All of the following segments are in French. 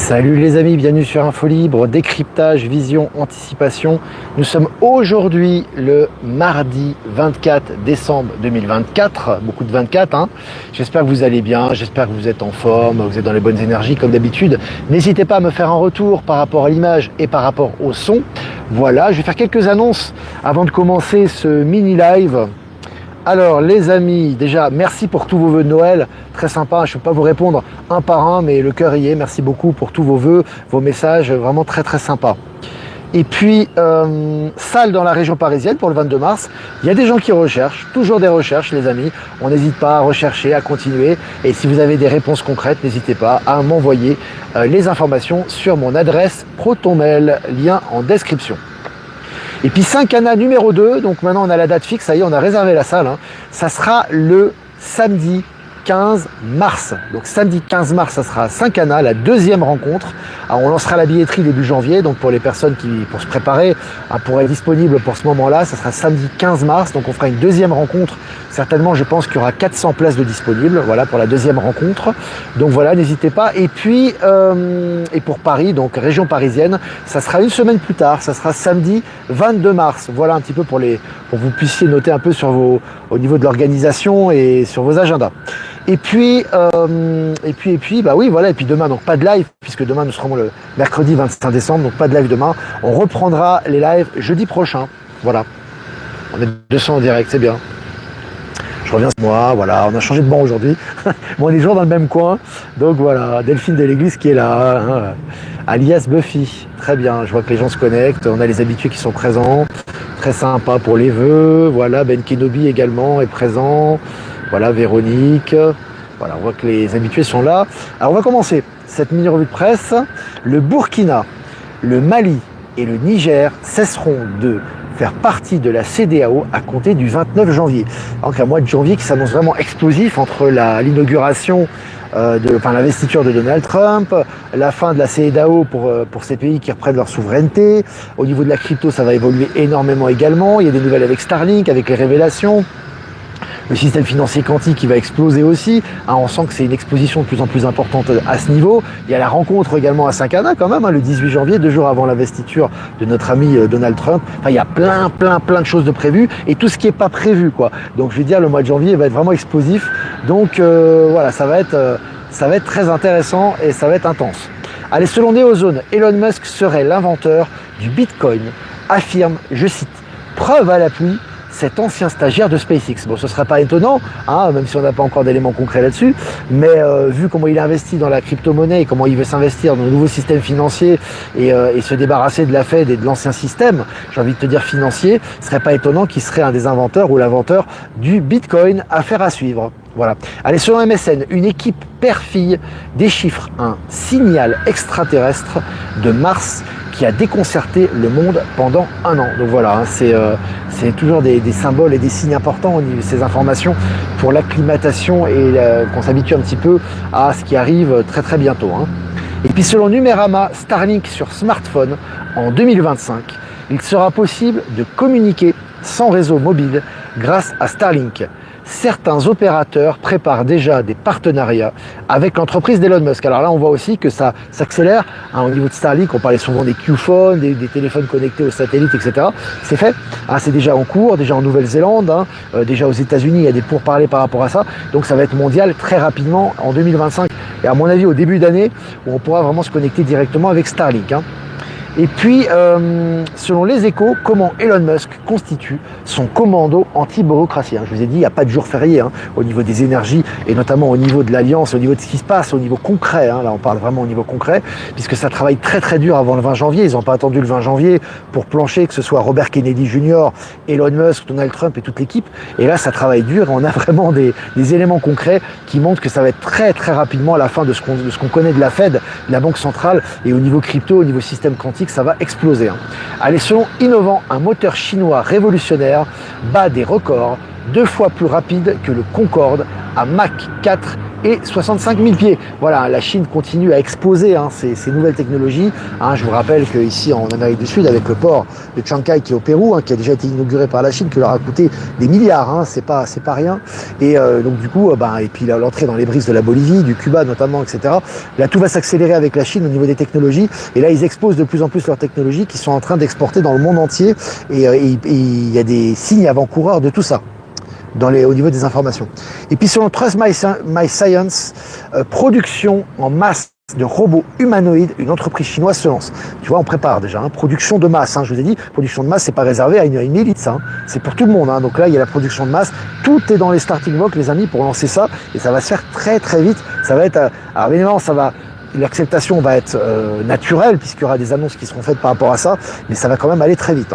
Salut les amis, bienvenue sur Info Libre, décryptage, vision, anticipation. Nous sommes aujourd'hui le mardi 24 décembre 2024, beaucoup de 24 hein. J'espère que vous allez bien, j'espère que vous êtes en forme, vous êtes dans les bonnes énergies comme d'habitude. N'hésitez pas à me faire un retour par rapport à l'image et par rapport au son. Voilà, je vais faire quelques annonces avant de commencer ce mini live. Alors les amis, déjà merci pour tous vos vœux de Noël, très sympa, je ne peux pas vous répondre un par un mais le cœur y est, merci beaucoup pour tous vos vœux, vos messages, vraiment très très sympa. Et puis, salle dans la région parisienne pour le 22 mars, il y a des gens qui recherchent, toujours des recherches les amis, on n'hésite pas à rechercher, à continuer, et si vous avez des réponses concrètes, n'hésitez pas à m'envoyer les informations sur mon adresse ProtonMail, lien en description. Et puis Saint-Cana numéro 2, donc maintenant on a la date fixe, ça y est, on a réservé la salle. Ça sera le samedi 15 mars. Donc samedi 15 mars, ça sera à Saint-Cana, la deuxième rencontre. Alors, on lancera la billetterie début janvier, donc pour les personnes qui, pour se préparer, pour être disponible pour ce moment-là, ça sera samedi 15 mars. Donc on fera une deuxième rencontre. Certainement, je pense qu'il y aura 400 places de disponibles, voilà, pour la deuxième rencontre. Donc voilà, n'hésitez pas. Et puis, et pour Paris, donc région parisienne, ça sera une semaine plus tard, ça sera samedi 22 mars. Voilà un petit peu pour que vous puissiez noter un peu sur au niveau de l'organisation et sur vos agendas. Et puis, bah oui, voilà. Et puis demain, donc pas de live, puisque demain nous serons le mercredi 25 décembre, donc pas de live demain. On reprendra les lives jeudi prochain. Voilà. On est 200 en direct, c'est bien. Je reviens ce mois, voilà. On a changé de banc aujourd'hui. Bon, on est toujours dans le même coin. Donc voilà, Delphine de l'église qui est là, hein, alias Buffy. Très bien. Je vois que les gens se connectent. On a les habitués qui sont présents. Très sympa pour les vœux. Voilà, Ben Kenobi également est présent. Voilà, Véronique. Voilà, on voit que les habitués sont là. Alors, on va commencer cette mini-revue de presse. Le Burkina, le Mali et le Niger cesseront de faire partie de la CEDEAO à compter du 29 janvier. Donc, un mois de janvier qui s'annonce vraiment explosif entre l'inauguration l'investiture de Donald Trump, la fin de la CEDEAO pour ces pays qui reprennent leur souveraineté. Au niveau de la crypto, ça va évoluer énormément également. Il y a des nouvelles avec Starlink, avec les révélations. Le système financier quantique qui va exploser aussi. On sent que c'est une exposition de plus en plus importante à ce niveau. Il y a la rencontre également à Saint-Cana quand même, le 18 janvier, 2 jours avant l'investiture de notre ami Donald Trump. Enfin, il y a plein de choses de prévues et tout ce qui n'est pas prévu, quoi. Donc je vais dire, le mois de janvier va être vraiment explosif. Donc voilà, ça va être très intéressant et ça va être intense. Allez, selon Neozone, Elon Musk serait l'inventeur du Bitcoin, affirme, je cite, preuve à l'appui, cet ancien stagiaire de SpaceX. Bon, ce ne serait pas étonnant, même si on n'a pas encore d'éléments concrets là-dessus, mais vu comment il investit dans la crypto-monnaie et comment il veut s'investir dans le nouveau système financier et se débarrasser de la Fed et de l'ancien système, j'ai envie de te dire financier, ce ne serait pas étonnant qu'il serait un des inventeurs ou l'inventeur du Bitcoin, affaire à suivre. Voilà. Allez, selon MSN, une équipe père-fille déchiffre un signal extraterrestre de Mars qui a déconcerté le monde pendant 1 an. Donc voilà, c'est toujours des symboles et des signes importants au niveau de ces informations pour l'acclimatation et qu'on s'habitue un petit peu à ce qui arrive très très bientôt. Et puis selon Numérama, Starlink sur smartphone en 2025, il sera possible de communiquer sans réseau mobile grâce à Starlink. Certains opérateurs préparent déjà des partenariats avec l'entreprise d'Elon Musk. Alors là, on voit aussi que ça s'accélère. Au niveau de Starlink, on parlait souvent des Q-phones, des téléphones connectés aux satellites, etc. C'est fait. C'est déjà en cours, déjà en Nouvelle-Zélande, déjà aux États-Unis, il y a des pourparlers par rapport à ça. Donc ça va être mondial très rapidement en 2025. Et à mon avis, au début d'année, où on pourra vraiment se connecter directement avec Starlink. Et puis, selon les Échos, comment Elon Musk constitue son commando anti-bureaucratie. Je vous ai dit, il n'y a pas de jour férié au niveau des énergies et notamment au niveau de l'Alliance, au niveau de ce qui se passe, au niveau concret. Là, on parle vraiment au niveau concret, puisque ça travaille très très dur avant le 20 janvier. Ils n'ont pas attendu le 20 janvier pour plancher, que ce soit Robert Kennedy Jr., Elon Musk, Donald Trump et toute l'équipe. Et là, ça travaille dur et on a vraiment des éléments concrets qui montrent que ça va être très très rapidement à la fin de ce qu'on connaît de la Fed, de la Banque centrale, et au niveau crypto, au niveau système quantique, ça va exploser. Allez, selon Innovant, un moteur chinois révolutionnaire bat des records 2 fois plus rapide que le Concorde à Mach 4 et 65 000 pieds. Voilà, la Chine continue à exposer ces nouvelles technologies. Je vous rappelle qu'ici en Amérique du Sud, avec le port de Chiang Kai qui est au Pérou, qui a déjà été inauguré par la Chine, qui leur a coûté des milliards, c'est pas rien. Et donc du coup, et puis l'entrée dans les brises de la Bolivie, du Cuba notamment, etc. Là, tout va s'accélérer avec la Chine au niveau des technologies. Et là, ils exposent de plus en plus leurs technologies qui sont en train d'exporter dans le monde entier. Et il y a des signes avant-coureurs de tout ça au niveau des informations. Et puis selon Trust My Science, production en masse de robots humanoïdes, une entreprise chinoise se lance. Tu vois, on prépare déjà, production de masse. Je vous ai dit, production de masse, c'est pas réservé à une élite, ça. C'est pour tout le monde. Donc là, il y a la production de masse. Tout est dans les starting blocks, les amis, pour lancer ça. Et ça va se faire très très vite. Ça va être, alors évidemment, l'acceptation va être naturelle, puisqu'il y aura des annonces qui seront faites par rapport à ça, mais ça va quand même aller très vite.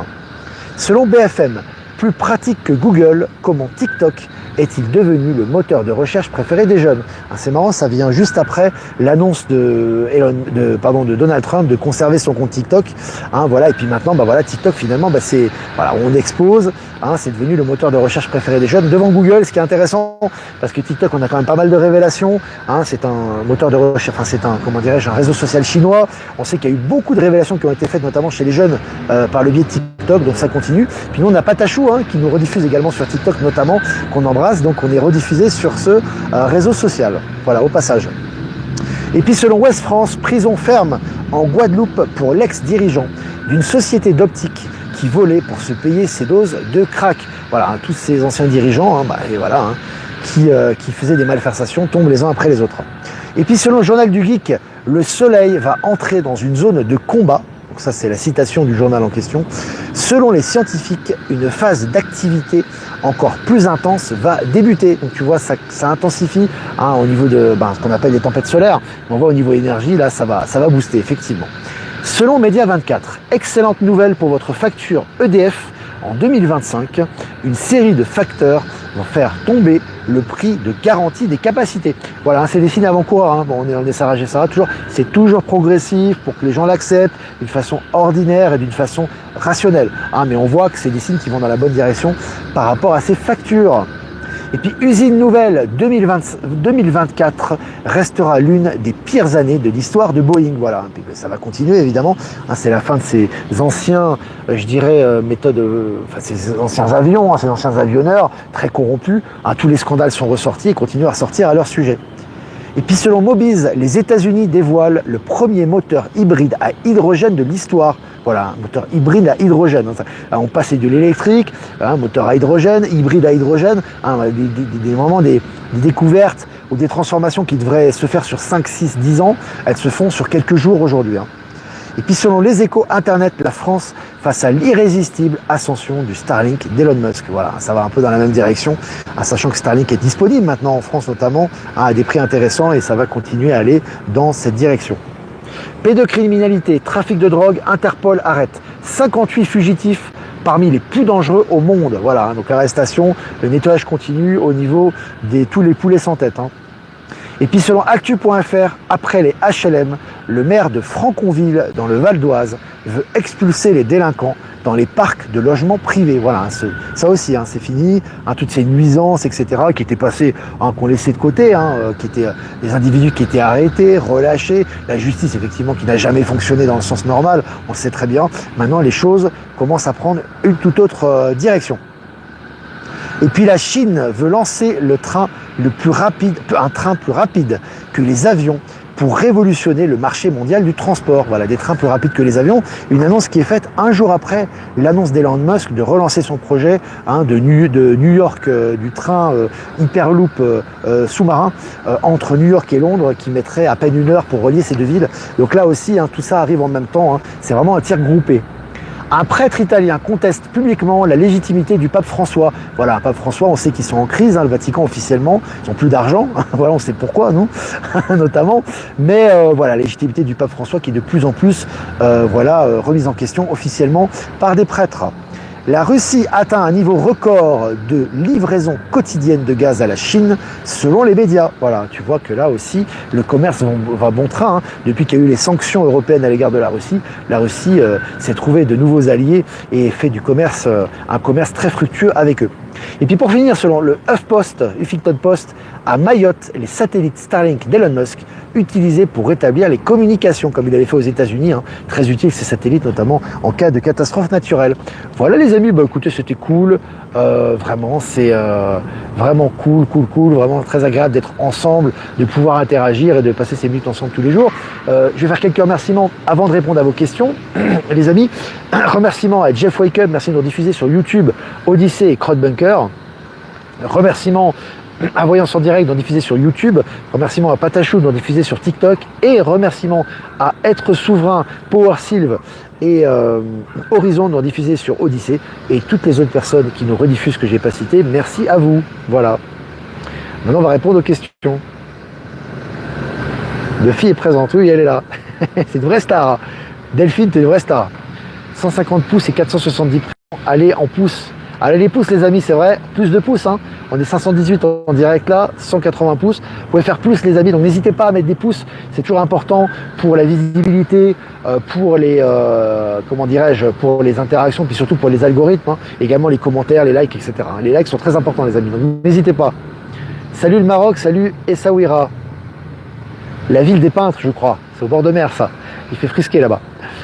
Selon BFM, plus pratique que Google, comment TikTok est-il devenu le moteur de recherche préféré des jeunes? C'est marrant, ça vient juste après l'annonce de Donald Trump de conserver son compte TikTok. Et puis maintenant, TikTok finalement, on expose. C'est devenu le moteur de recherche préféré des jeunes devant Google, ce qui est intéressant parce que TikTok, on a quand même pas mal de révélations. C'est un moteur de recherche, c'est un réseau social chinois. On sait qu'il y a eu beaucoup de révélations qui ont été faites, notamment chez les jeunes, par le biais de TikTok, donc ça continue. Puis nous, on a Patachou, qui nous rediffuse également sur TikTok, notamment, qu'on embrasse. Donc on est rediffusé sur ce réseau social. Voilà, au passage. Et puis selon Ouest France, prison ferme en Guadeloupe pour l'ex-dirigeant d'une société d'optique qui volait pour se payer ses doses de crack. Voilà, tous ces anciens dirigeants, qui faisaient des malversations tombent les uns après les autres. Et puis selon le journal du Geek, le soleil va entrer dans une zone de combat. Donc ça, c'est la citation du journal en question. Selon les scientifiques, une phase d'activité encore plus intense va débuter. Donc tu vois, ça intensifie au niveau de ce qu'on appelle les tempêtes solaires. On voit au niveau énergie, là, ça va booster, effectivement. Selon Média 24, excellente nouvelle pour votre facture EDF. En 2025, une série de facteurs vont faire tomber le prix de garantie des capacités. Voilà, c'est des signes avant-coureurs. On est Sarah Gessara, c'est toujours progressif pour que les gens l'acceptent d'une façon ordinaire et d'une façon rationnelle. Mais on voit que c'est des signes qui vont dans la bonne direction par rapport à ces factures. Et puis Usine Nouvelle 2024 restera l'une des pires années de l'histoire de Boeing. Voilà, ça va continuer évidemment. C'est la fin de ces anciens, méthodes, ces anciens avions, ces anciens avionneurs très corrompus. Tous les scandales sont ressortis et continuent à ressortir à leur sujet. Et puis selon Mobiz, les États-Unis dévoilent le premier moteur hybride à hydrogène de l'histoire. Voilà, un moteur hybride à hydrogène. On passait de l'électrique, un moteur à hydrogène, hybride à hydrogène, vraiment des découvertes ou des transformations qui devraient se faire sur 5, 6, 10 ans, elles se font sur quelques jours aujourd'hui. Et puis selon les Échos Internet, la France face à l'irrésistible ascension du Starlink d'Elon Musk. Voilà, ça va un peu dans la même direction, sachant que Starlink est disponible maintenant en France notamment, à des prix intéressants et ça va continuer à aller dans cette direction. Pédocriminalité, trafic de drogue, Interpol arrête 58 fugitifs parmi les plus dangereux au monde. Voilà, donc l'arrestation, le nettoyage continue au niveau de tous les poulets sans tête. Et puis selon actu.fr, après les HLM, le maire de Franconville, dans le Val d'Oise, veut expulser les délinquants dans les parcs de logements privés. Voilà, ça aussi, c'est fini. Toutes ces nuisances, etc., qui étaient passées, qu'on laissait de côté, qui étaient des individus qui étaient arrêtés, relâchés. La justice, effectivement, qui n'a jamais fonctionné dans le sens normal, on le sait très bien. Maintenant, les choses commencent à prendre une toute autre direction. Et puis la Chine veut lancer un train plus rapide que les avions pour révolutionner le marché mondial du transport. Voilà, des trains plus rapides que les avions. Une annonce qui est faite un jour après l'annonce d'Elon Musk de relancer son projet de New York, du train Hyperloop sous-marin entre New York et Londres qui mettrait à peine 1 heure pour relier ces deux villes. Donc là aussi, tout ça arrive en même temps. C'est vraiment un tir groupé. Un prêtre italien conteste publiquement la légitimité du pape François. Voilà, un pape François, on sait qu'ils sont en crise, le Vatican officiellement, ils n'ont plus d'argent, voilà, on sait pourquoi, nous, notamment. Mais la légitimité du pape François qui est de plus en plus remise en question officiellement par des prêtres. La Russie atteint un niveau record de livraison quotidienne de gaz à la Chine, selon les médias. Voilà, tu vois que là aussi, le commerce va bon train. Depuis qu'il y a eu les sanctions européennes à l'égard de la Russie s'est trouvée de nouveaux alliés et fait du commerce, un commerce très fructueux avec eux. Et puis pour finir, selon le Huffington Post, à Mayotte, les satellites Starlink d'Elon Musk utilisés pour rétablir les communications, comme il avait fait aux États-Unis, hein, très utiles ces satellites, notamment en cas de catastrophe naturelle. Voilà les amis, bah écoutez, c'était cool, vraiment, c'est vraiment cool, vraiment très agréable d'être ensemble, de pouvoir interagir et de passer ces minutes ensemble tous les jours. Je vais faire quelques remerciements avant de répondre à vos questions, les amis. Remerciements à Jeff Wake Up, merci de nous diffuser sur YouTube, Odyssée et Crowdbunker. Remerciements à Voyance en direct, d'en diffuser sur YouTube, remerciements à Patachou, d'en diffuser sur TikTok, et remerciements à Être Souverain, Power Sylve et Horizon, d'en diffuser sur Odyssée, et toutes les autres personnes qui nous rediffusent que je n'ai pas citées, merci à vous. Voilà. Maintenant, on va répondre aux questions. Duffy est présente, oui, elle est là. C'est une vraie star. Delphine, t'es une vraie star. 150 pouces et 470 allez en pouces. Allez les pouces les amis, c'est vrai, plus de pouces, hein. On est 518 en direct là, 180 pouces. Vous pouvez faire plus les amis, donc n'hésitez pas à mettre des pouces, c'est toujours important pour la visibilité, pour les comment dirais-je, pour les interactions, puis surtout pour les algorithmes, hein. Également les commentaires, les likes, etc. Les likes sont très importants les amis, donc n'hésitez pas. Salut le Maroc, salut Essaouira. La ville des peintres, je crois, c'est au bord de mer ça. Il fait frisquer là-bas.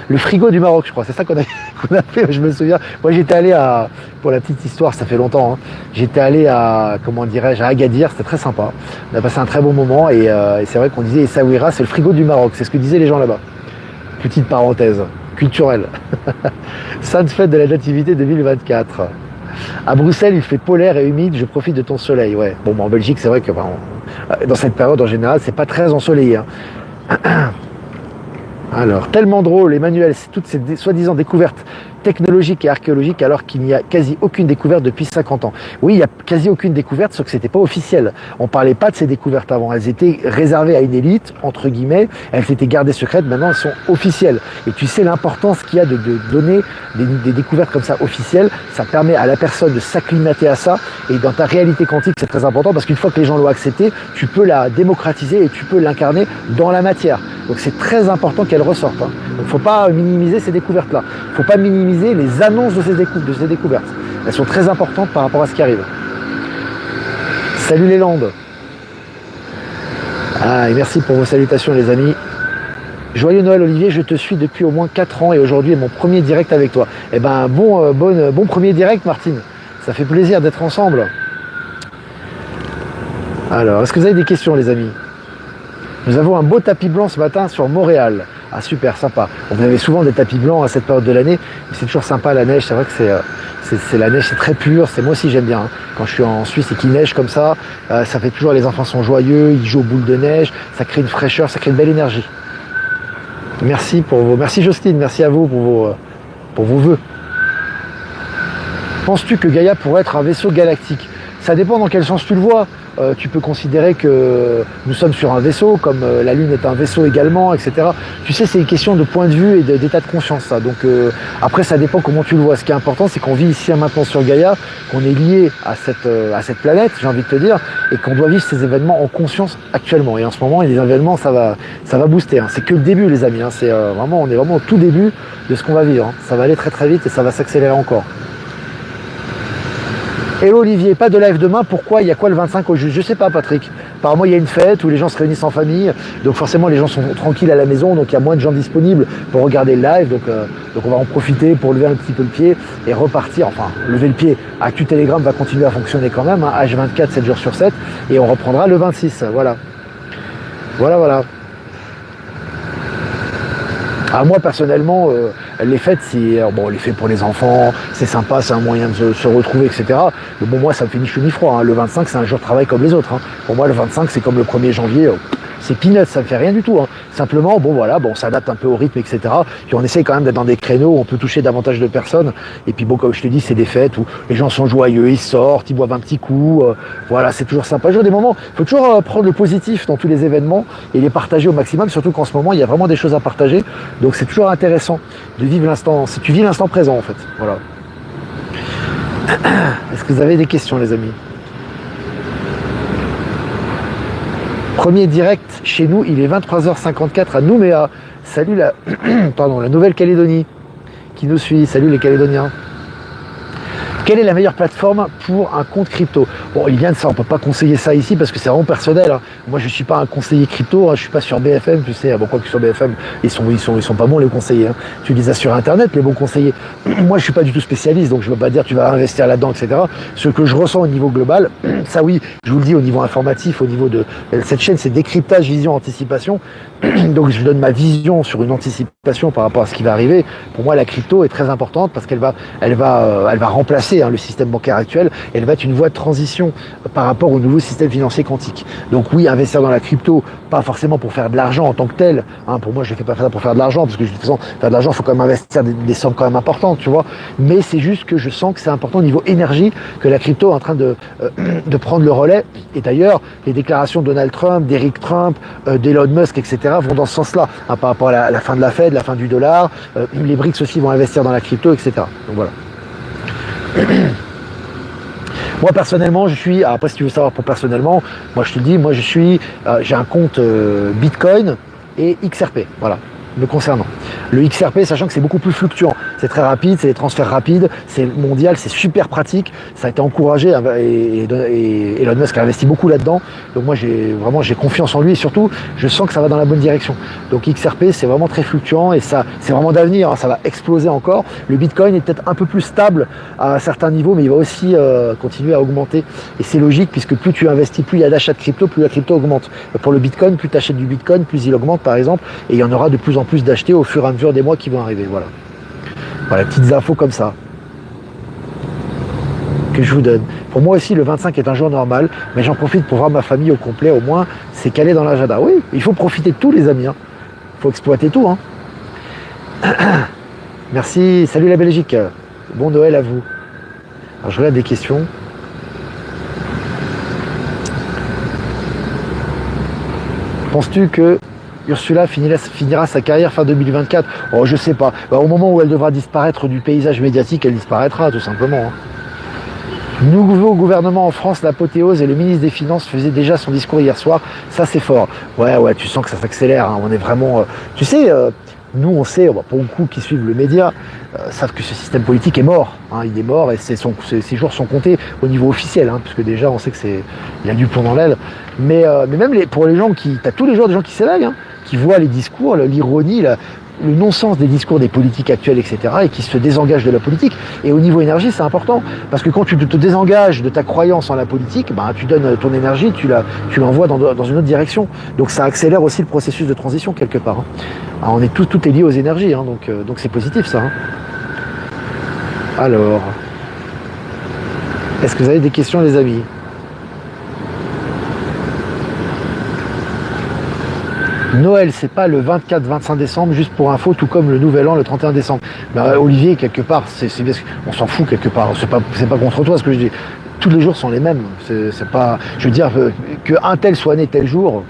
Le frigo du Maroc, je crois, c'est ça qu'on a fait, je me souviens. Moi j'étais allé pour la petite histoire, ça fait longtemps, hein. J'étais allé à, comment dirais-je, à Agadir, c'était très sympa. On a passé un très bon moment et c'est vrai qu'on disait Essaouira, c'est le frigo du Maroc, c'est ce que disaient les gens là-bas. Petite parenthèse culturelle. Sainte fête de la nativité 2024. À Bruxelles, il fait polaire et humide, je profite de ton soleil. Ouais. Bon, en Belgique, c'est vrai que dans cette période, en général, c'est pas très ensoleillé, hein. Alors, tellement drôle, Emmanuel, c'est toutes ces soi-disant découvertes technologiques et archéologiques alors qu'il n'y a quasi aucune découverte depuis 50 ans. Oui, il n'y a quasi aucune découverte, sauf que c'était pas officiel. On parlait pas de ces découvertes avant. Elles étaient réservées à une élite, entre guillemets. Elles étaient gardées secrètes. Maintenant, elles sont officielles. Et tu sais l'importance qu'il y a de donner des découvertes comme ça officielles. Ça permet à la personne de s'acclimater à ça. Et dans ta réalité quantique, c'est très important parce qu'une fois que les gens l'ont accepté, tu peux la démocratiser et tu peux l'incarner dans la matière. Donc c'est très important qu'elle ressorte, hein. Donc il ne faut pas minimiser ces découvertes-là. Il ne faut pas minimiser les annonces de ces découvertes. Elles sont très importantes par rapport à ce qui arrive. Salut les Landes. Ah, et merci pour vos salutations les amis. Joyeux Noël Olivier, je te suis depuis au moins 4 ans et aujourd'hui est mon premier direct avec toi. Eh ben bon premier direct Martine. Ça fait plaisir d'être ensemble. Alors, est-ce que vous avez des questions les amis? Nous avons un beau tapis blanc ce matin sur Montréal. Ah super, sympa. Vous avez souvent des tapis blancs à cette période de l'année, mais c'est toujours sympa la neige. C'est vrai que c'est la neige, c'est très pur. Moi aussi j'aime bien. Hein. Quand je suis en Suisse et qu'il neige comme ça fait toujours, les enfants sont joyeux, ils jouent aux boules de neige, ça crée une fraîcheur, ça crée une belle énergie. Merci merci Jocelyne, merci à vous pour vos vœux. Penses-tu que Gaïa pourrait être un vaisseau galactique? Ça dépend dans quel sens tu le vois. Tu peux considérer que nous sommes sur un vaisseau, comme la Lune est un vaisseau également, etc. Tu sais, c'est une question de point de vue et d'état de conscience, ça. Donc après, ça dépend comment tu le vois. Ce qui est important, c'est qu'on vit ici et maintenant sur Gaïa, qu'on est lié à cette planète, j'ai envie de te dire, et qu'on doit vivre ces événements en conscience actuellement. Et en ce moment, il y a des événements, ça va booster. Hein. C'est que le début, les amis. Hein. On est vraiment au tout début de ce qu'on va vivre. Hein. Ça va aller très très vite et ça va s'accélérer encore. Hello Olivier, pas de live demain, pourquoi? Il y a quoi le 25 au juste? Je sais pas Patrick. Apparemment il y a une fête où les gens se réunissent en famille, donc forcément les gens sont tranquilles à la maison, donc il y a moins de gens disponibles pour regarder le live, donc on va en profiter pour lever un petit peu le pied et repartir, enfin lever le pied. Actu Telegram va continuer à fonctionner quand même, hein, H24, 7 jours sur 7, et on reprendra le 26, voilà. Voilà. Ah, moi personnellement, les fêtes, les fêtes pour les enfants, c'est sympa, c'est un moyen de se retrouver, etc. Mais bon, moi, ça me fait ni chaud ni froid. Hein. Le 25, c'est un jour de travail comme les autres. Hein. Pour moi, le 25, c'est comme le 1er janvier. C'est peanuts, ça ne fait rien du tout. Hein. Simplement, on s'adapte un peu au rythme, etc. Puis on essaye quand même d'être dans des créneaux où on peut toucher davantage de personnes. Et puis comme je te dis, c'est des fêtes où les gens sont joyeux, ils sortent, ils boivent un petit coup. Voilà, c'est toujours sympa. Il faut toujours prendre le positif dans tous les événements et les partager au maximum, surtout qu'en ce moment, il y a vraiment des choses à partager. Donc c'est toujours intéressant de vivre l'instant, si tu vis l'instant présent en fait. Voilà. Est-ce que vous avez des questions les amis? Premier direct chez nous, il est 23h54 à Nouméa. Salut la Nouvelle-Calédonie qui nous suit. Salut les Calédoniens. Quelle est la meilleure plateforme pour un compte crypto? Bon, il vient de ça, on ne peut pas conseiller ça ici parce que c'est vraiment personnel. Hein. Moi, je ne suis pas un conseiller crypto, hein, je ne suis pas sur BFM, tu sais. Bon, quoi que sur BFM, ils sont pas bons les conseillers. Hein. Tu lis ça sur Internet, les bons conseillers. Moi, je ne suis pas du tout spécialiste, donc je ne peux pas dire tu vas investir là-dedans, etc. Ce que je ressens au niveau global, ça oui, je vous le dis au niveau informatif, au niveau de cette chaîne, c'est décryptage, vision, anticipation. Donc je donne ma vision sur une anticipation par rapport à ce qui va arriver. Pour moi, la crypto est très importante parce qu'elle va remplacer le système bancaire actuel. Elle va être une voie de transition par rapport au nouveau système financier quantique. Donc oui, investir dans la crypto, pas forcément pour faire de l'argent en tant que tel. Hein, pour moi, je ne fais pas ça pour faire de l'argent parce que de toute façon, faire de l'argent, il faut quand même investir des sommes quand même importantes, tu vois. Mais c'est juste que je sens que c'est important au niveau énergie que la crypto est en train de prendre le relais. Et d'ailleurs, les déclarations de Donald Trump, d'Eric Trump, d'Elon Musk, etc. vont dans ce sens-là, hein, par rapport à la fin de la Fed, la fin du dollar. Les BRICS aussi vont investir dans la crypto, etc. Donc voilà. Moi personnellement, après si tu veux savoir pour personnellement, moi je te dis, moi j'ai un compte Bitcoin et XRP, voilà, me concernant. Le XRP, sachant que c'est beaucoup plus fluctuant, c'est très rapide, c'est des transferts rapides, c'est mondial, c'est super pratique, ça a été encouragé et Elon Musk a investi beaucoup là-dedans. Donc moi j'ai confiance en lui et surtout je sens que ça va dans la bonne direction. Donc XRP c'est vraiment très fluctuant et ça c'est vraiment d'avenir, hein, ça va exploser encore. Le Bitcoin est peut-être un peu plus stable à un certain niveau, mais il va aussi continuer à augmenter et c'est logique puisque plus tu investis, plus il y a d'achats de crypto, plus la crypto augmente. Pour le Bitcoin, plus tu achètes du Bitcoin, plus il augmente par exemple et il y en aura de plus en plus d'acheter au fur et à mesure des mois qui vont arriver. Voilà. Voilà, petites infos comme ça que je vous donne. Pour moi aussi, le 25 est un jour normal, mais j'en profite pour voir ma famille au complet, au moins, c'est calé dans l'agenda. Oui, il faut profiter de tout, les amis. Il faut exploiter tout. Hein. Merci, salut la Belgique. Bon Noël à vous. Alors, je regarde des questions. Penses-tu que Ursula finira sa carrière fin 2024? Oh, je sais pas. Au moment où elle devra disparaître du paysage médiatique, elle disparaîtra, tout simplement. Hein. Nouveau gouvernement en France, l'apothéose, et le ministre des Finances faisait déjà son discours hier soir. Ça, c'est fort. Ouais, tu sens que ça s'accélère. Hein. On est vraiment... tu sais, nous, on sait, pour beaucoup qui suivent le média, savent que ce système politique est mort. Hein. Il est mort et ses jours sont comptés au niveau officiel, hein, parce que déjà, on sait qu'il a du plomb dans l'aile. Mais même pour les gens t'as tous les jours des gens qui s'éveillent, hein, qui voient les discours, l'ironie, le non-sens des discours des politiques actuelles, etc., et qui se désengagent de la politique. Et au niveau énergie, c'est important, parce que quand tu te désengages de ta croyance en la politique, tu donnes ton énergie, tu l'envoies dans une autre direction. Donc ça accélère aussi le processus de transition quelque part. Hein. Alors, tout est lié aux énergies, hein, donc c'est positif ça. Hein. Alors, est-ce que vous avez des questions, les amis ? Noël, c'est pas le 24-25 décembre, juste pour info, tout comme le Nouvel An, le 31 décembre. Olivier, quelque part, c'est bien, on s'en fout quelque part. C'est pas contre toi ce que je dis. Tous les jours sont les mêmes. C'est pas, je veux dire qu'un tel soit né tel jour,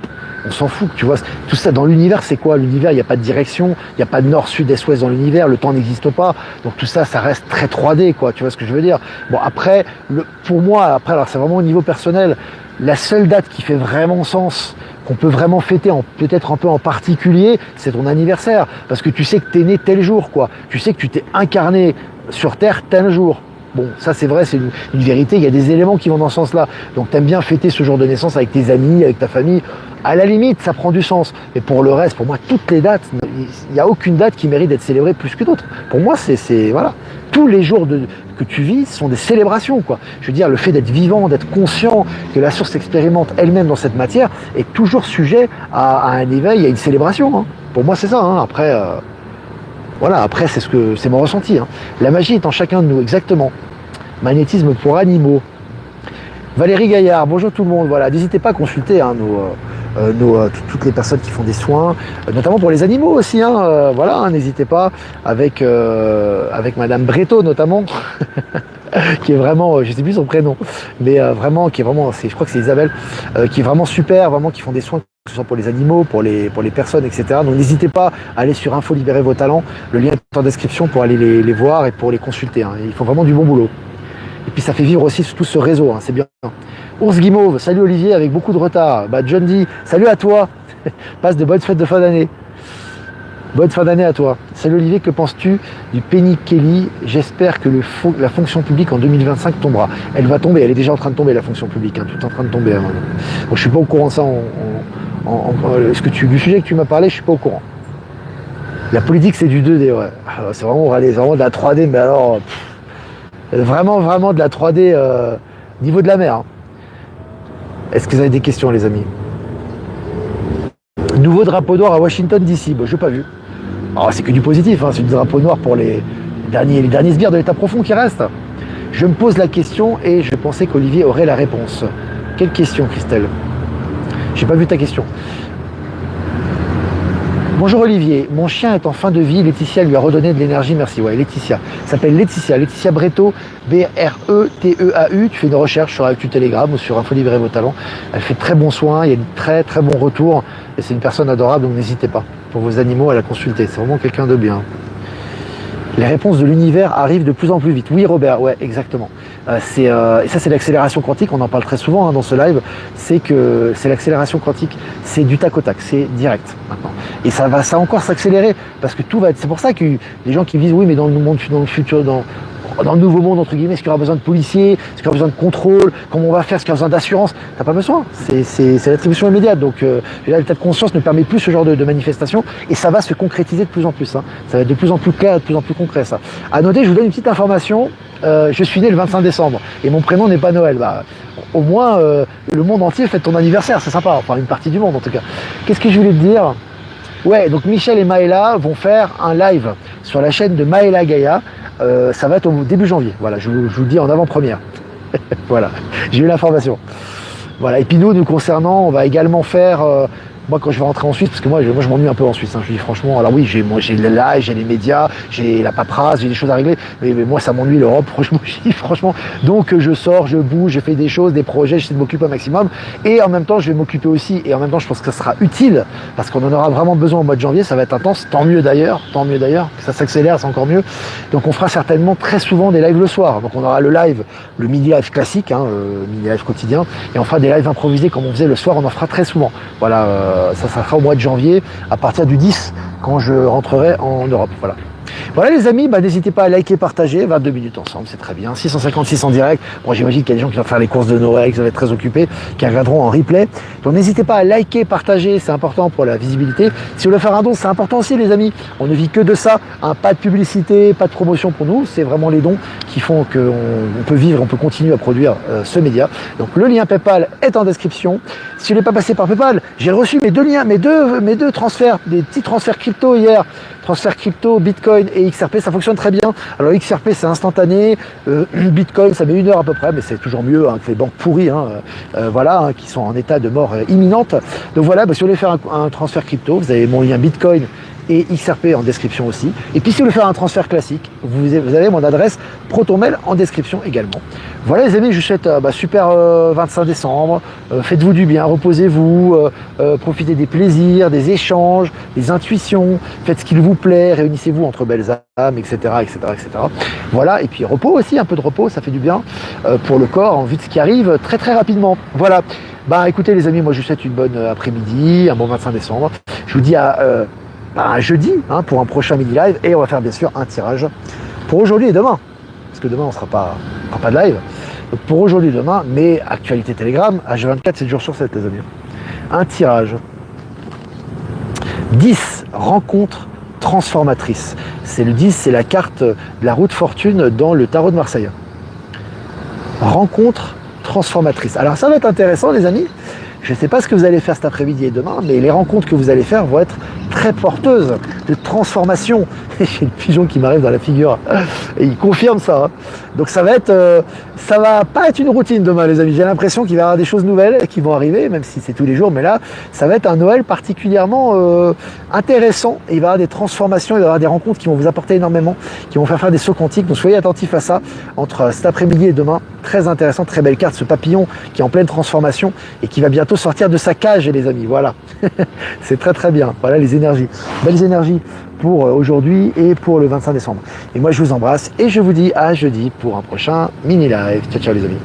on s'en fout. Tu vois, tout ça dans l'univers, c'est quoi? L'univers, il n'y a pas de direction, il n'y a pas de nord, sud, est, ouest dans l'univers. Le temps n'existe pas. Donc tout ça, ça reste très 3D, quoi. Tu vois ce que je veux dire? Bon, après, pour moi, alors c'est vraiment au niveau personnel. La seule date qui fait vraiment sens, qu'on peut vraiment fêter, peut-être un peu en particulier, c'est ton anniversaire. Parce que tu sais que tu es né tel jour, quoi. Tu sais que tu t'es incarné sur Terre tel jour. Bon, ça c'est vrai, c'est une vérité, il y a des éléments qui vont dans ce sens-là. Donc t'aimes bien fêter ce jour de naissance avec tes amis, avec ta famille. À la limite, ça prend du sens. Mais pour le reste, pour moi, toutes les dates, il n'y a aucune date qui mérite d'être célébrée plus que d'autres. Pour moi, voilà. Tous les jours que tu vis sont des célébrations, quoi. Je veux dire, le fait d'être vivant, d'être conscient que la source expérimente elle-même dans cette matière est toujours sujet à un éveil, à une célébration. Hein. Pour moi, c'est ça. Hein. Après, voilà. Après, c'est mon ressenti. Hein. La magie est en chacun de nous, exactement. Magnétisme pour animaux. Valérie Gaillard, bonjour tout le monde. Voilà, n'hésitez pas à consulter hein, toutes les personnes qui font des soins, notamment pour les animaux aussi. Hein, voilà, hein, n'hésitez pas avec Madame Breto notamment, qui est vraiment, je sais plus son prénom, mais vraiment, je crois que c'est Isabelle, qui est vraiment super, vraiment qui font des soins, que ce soit pour les animaux, pour les personnes, etc. Donc n'hésitez pas à aller sur Info Libérer vos talents. Le lien est en description pour aller les voir et pour les consulter. Hein. Ils font vraiment du bon boulot. Et puis ça fait vivre aussi tout ce réseau, hein, c'est bien. Ours Guimauve, salut Olivier, avec beaucoup de retard. John D, salut à toi. Passe de bonnes fêtes de fin d'année. Bonne fin d'année à toi. Salut Olivier, que penses-tu du Penny Kelly? J'espère que la fonction publique en 2025 tombera. Elle va tomber, elle est déjà en train de tomber la fonction publique, hein, tout est en train de tomber. Hein. Bon, je suis pas au courant de ça. Du sujet que tu m'as parlé, je suis pas au courant. La politique c'est du 2D, ouais. C'est vraiment de la 3D, mais alors vraiment de la 3D niveau de la mer. Hein. Est-ce que vous avez des questions les amis? Nouveau drapeau noir à Washington DC, bon, je n'ai pas vu. Alors c'est que du positif, hein, c'est du drapeau noir pour les derniers sbires de l'état profond qui restent. Je me pose la question et je pensais qu'Olivier aurait la réponse. Quelle question, Christelle? J'ai pas vu ta question. Bonjour Olivier, mon chien est en fin de vie, Laetitia lui a redonné de l'énergie, merci. Ouais, Laetitia, s'appelle Laetitia Breteau, B-R-E-T-E-A-U, tu fais une recherche sur Actu Telegram ou sur Info Libéré vos talents. Elle fait très bons soins, il y a une très bon retour et c'est une personne adorable, donc n'hésitez pas pour vos animaux à la consulter, c'est vraiment quelqu'un de bien. Les réponses de l'univers arrivent de plus en plus vite. Oui Robert, ouais exactement. Et ça c'est l'accélération quantique, on en parle très souvent hein, dans ce live, c'est l'accélération quantique, c'est du tac au tac, c'est direct maintenant. Et ça va encore s'accélérer, parce que tout va être. C'est pour ça que les gens qui disent oui mais dans le futur, dans le nouveau monde entre guillemets, est-ce qu'il y aura besoin de policiers, est-ce qu'il y aura besoin de contrôle, comment on va faire, est-ce qu'il y aura besoin d'assurance? T'as pas besoin, c'est l'attribution immédiate. Donc l'état de conscience ne permet plus ce genre de manifestation et ça va se concrétiser de plus en plus. Hein. Ça va être de plus en plus clair, de plus en plus concret ça. À noter, je vous donne une petite information. Je suis né le 25 décembre et mon prénom n'est pas Noël. Bah, au moins le monde entier fête ton anniversaire, c'est sympa, enfin une partie du monde en tout cas. Qu'est-ce que je voulais te dire? Ouais, donc Michel et Maëla vont faire un live sur la chaîne de Maëla Gaïa. Ça va être au début janvier. Voilà, je vous le dis en avant-première. Voilà, j'ai eu l'information. Voilà, et puis nous concernant, on va également faire. Moi, quand je vais rentrer en Suisse, parce que moi je m'ennuie un peu en Suisse, hein, je dis franchement, alors oui, j'ai le live, j'ai les médias, j'ai la paperasse, j'ai des choses à régler, mais moi ça m'ennuie l'Europe, franchement. Donc je sors, je bouge, je fais des choses, des projets, j'essaie de m'occuper au maximum, et en même temps je vais m'occuper aussi, et en même temps je pense que ça sera utile, parce qu'on en aura vraiment besoin au mois de janvier, ça va être intense, tant mieux d'ailleurs, que ça s'accélère, c'est encore mieux. Donc on fera certainement très souvent des lives le soir, donc on aura le live, le midi live classique, hein, midi live quotidien, et on fera des lives improvisés comme on faisait le soir, on en fera très souvent. Voilà. Ça sera au mois de janvier, à partir du 10, quand je rentrerai en Europe. Voilà. Voilà les amis, n'hésitez pas à liker, partager, 22 minutes ensemble, c'est très bien. 656 en direct. Bon, j'imagine qu'il y a des gens qui vont faire les courses de Noël, qui vont être très occupés, qui regarderont en replay. Donc n'hésitez pas à liker, partager, c'est important pour la visibilité. Si vous voulez faire un don, c'est important aussi les amis. On ne vit que de ça, hein, pas de publicité, pas de promotion pour nous. C'est vraiment les dons qui font qu'on peut vivre, on peut continuer à produire ce média. Donc le lien PayPal est en description. Si vous n'êtes pas passé par PayPal, j'ai reçu mes deux liens, mes deux transferts, des petits transferts crypto hier. Transfert crypto, Bitcoin et XRP, ça fonctionne très bien. Alors XRP c'est instantané, Bitcoin ça met 1 heure à peu près, mais c'est toujours mieux hein, que les banques pourries, hein, voilà, hein, qui sont en état de mort imminente. Donc voilà, si vous voulez faire un transfert crypto, vous avez mon lien Bitcoin et XRP en description aussi. Et puis si vous voulez faire un transfert classique, vous avez mon adresse ProtonMail en description également. Voilà les amis, je vous souhaite super 25 décembre, faites-vous du bien, reposez-vous, profitez des plaisirs, des échanges, des intuitions, faites ce qu'il vous plaît, réunissez-vous entre belles âmes, etc., etc., etc. Voilà, et puis repos aussi, un peu de repos, ça fait du bien pour le corps, en vue de ce qui arrive très rapidement. Voilà, écoutez les amis, moi je vous souhaite une bonne après-midi, un bon 25 décembre. Je vous dis à jeudi hein, pour un prochain midi live et on va faire bien sûr un tirage pour aujourd'hui et demain parce que demain on sera pas de live. Donc pour aujourd'hui et demain, mais actualité Telegram H24 7 jours sur 7 les amis. Un tirage 10 rencontres transformatrices. C'est le 10, c'est la carte de la roue de fortune dans le tarot de Marseille. Rencontres transformatrices. Alors ça va être intéressant les amis. Je ne sais pas ce que vous allez faire cet après-midi et demain, mais les rencontres que vous allez faire vont être très porteuses de transformation. J'ai le pigeon qui m'arrive dans la figure et il confirme ça. Hein. Donc ça va pas être une routine demain les amis. J'ai l'impression qu'il va y avoir des choses nouvelles qui vont arriver, même si c'est tous les jours, mais là ça va être un Noël particulièrement intéressant. Et il va y avoir des transformations, il va y avoir des rencontres qui vont vous apporter énormément, qui vont faire des sauts quantiques. Donc soyez attentifs à ça entre cet après-midi et demain. Très intéressant, très belle carte, ce papillon qui est en pleine transformation et qui va bientôt sortir de sa cage les amis. Voilà, c'est très bien. Voilà les énergies, belles énergies pour aujourd'hui et pour le 25 décembre. Et moi je vous embrasse et je vous dis à jeudi pour un prochain mini live. Ciao les amis.